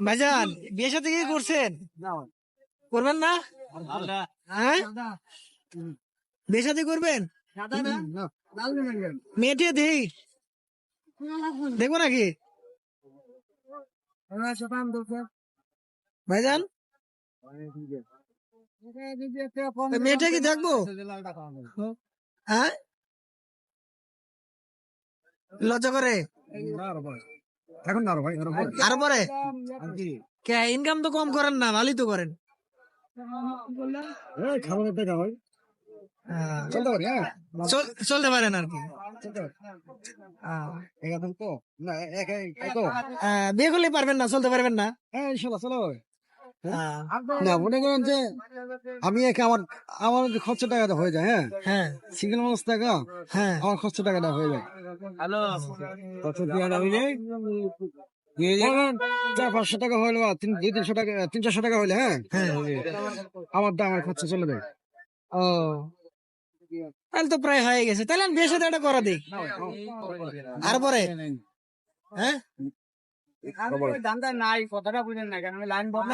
ভাইজান বিয়ে সাথে কি করছেন? করবেন না? হ্যাঁ, বিয়ে সাথে করবেন? মেয়েটে দেই দেখবো নাকি ভাইজান? মেয়েটা কি দেখবো? হ্যাঁ, লজ্জা করে এখন না ভাই আরো পরে কে ইনকাম তো কম করেন না, ভালোই তো করেন। খাবার টাকা হয় হ্যাঁ, চলতে পারি। হ্যাঁ চলতে পারেন আর কি। এখন তো না তো বিয়ে করলে পারবেন না, চলতে পারবেন না। হ্যাঁ ইনশাল্লাহ চলো। হ্যাঁ, না মনে করেন যে আমি একে আমার আমার খরচা টাকাটা হয়ে যায়। হ্যাঁ হ্যাঁ, সিঙ্গেল মানুষ টাকা হ্যাঁ। আমার খরচা টাকাটা হয়ে যায়। হ্যালো, খরচা টাকাটা হইলে 400-500 টাকা হইলে বা 200-300 টাকা 300-400 টাকা হইলে হ্যাঁ হ্যাঁ। আমার খরচা চলে যায়। ও, তাহলে তো প্রায় হয়ে গেছে। তাহলে আমি বিয়ের সাথে একটা করা দিই আর পরে। হ্যাঁ,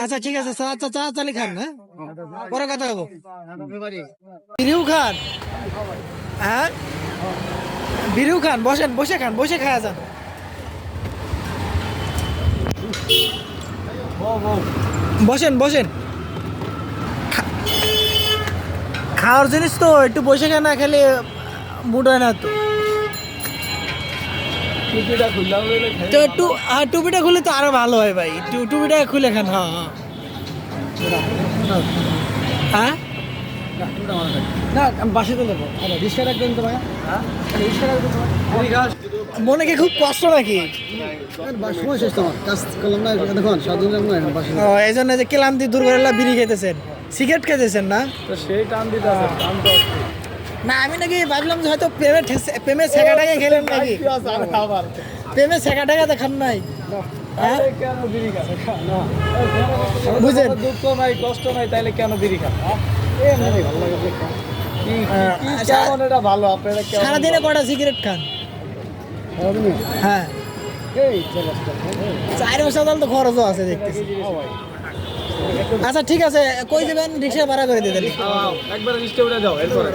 আচ্ছা ঠিক আছে। আচ্ছা চা চালি খান, হ্যাঁ পরে কথা হবো। বিরিউ খান? হ্যাঁ, বিরিউ খান? বসেন, বসে খান, বসে খাওয়া যান। বসেন বসেন, খাওয়ার জিনিস তো একটু বসে খান, না খেলে মুড হয় না তো। তো একটু টুপিটা খুলে তো আরো ভালো হয় ভাই, টুপিটা খুলে খান। হ্যাঁ হ্যাঁ, না আমি বাসে তো দেবো। রিক্সা রাখবেন তো ভাইয়া? রিক্সা রাখবেন তো? মনে কি খুব কষ্ট নাকি? সময় শেষ তোমার কাজ করলাম না দেখুন সাধারণ বাসে। ও, এই জন্য যে ক্লান্তি দূর করে বিড়ি খেতেছেন, সিগারেট খেতেছেন না? তো সেই টান দিতে আছে টান তো না, আমি নাকি ভাবলাম যে হয়তো প্রেমের ছেঁকাটাকে খেলেন নাকি, আবার প্রেমের ছেঁকাটাকে দেখান নাই। হ্যাঁ, কেন বিড়ি খাবে না বুঝেন? দুঃখ নাই কষ্ট নাই তাইলে কেন বিড়ি খাবে? ভালো লাগে কেমন এটা ভালো আপনারা সারাদিনে কটা সিগারেট খান? হ্যাঁ, এই 4 বছর তো খরচও আছে দেখতেছি। আচ্ছা ঠিক আছে, কই দেবেন? রিক্সা ভাড়া করে দিতেন। একবার লিস্টে উঠে দাও এরপরে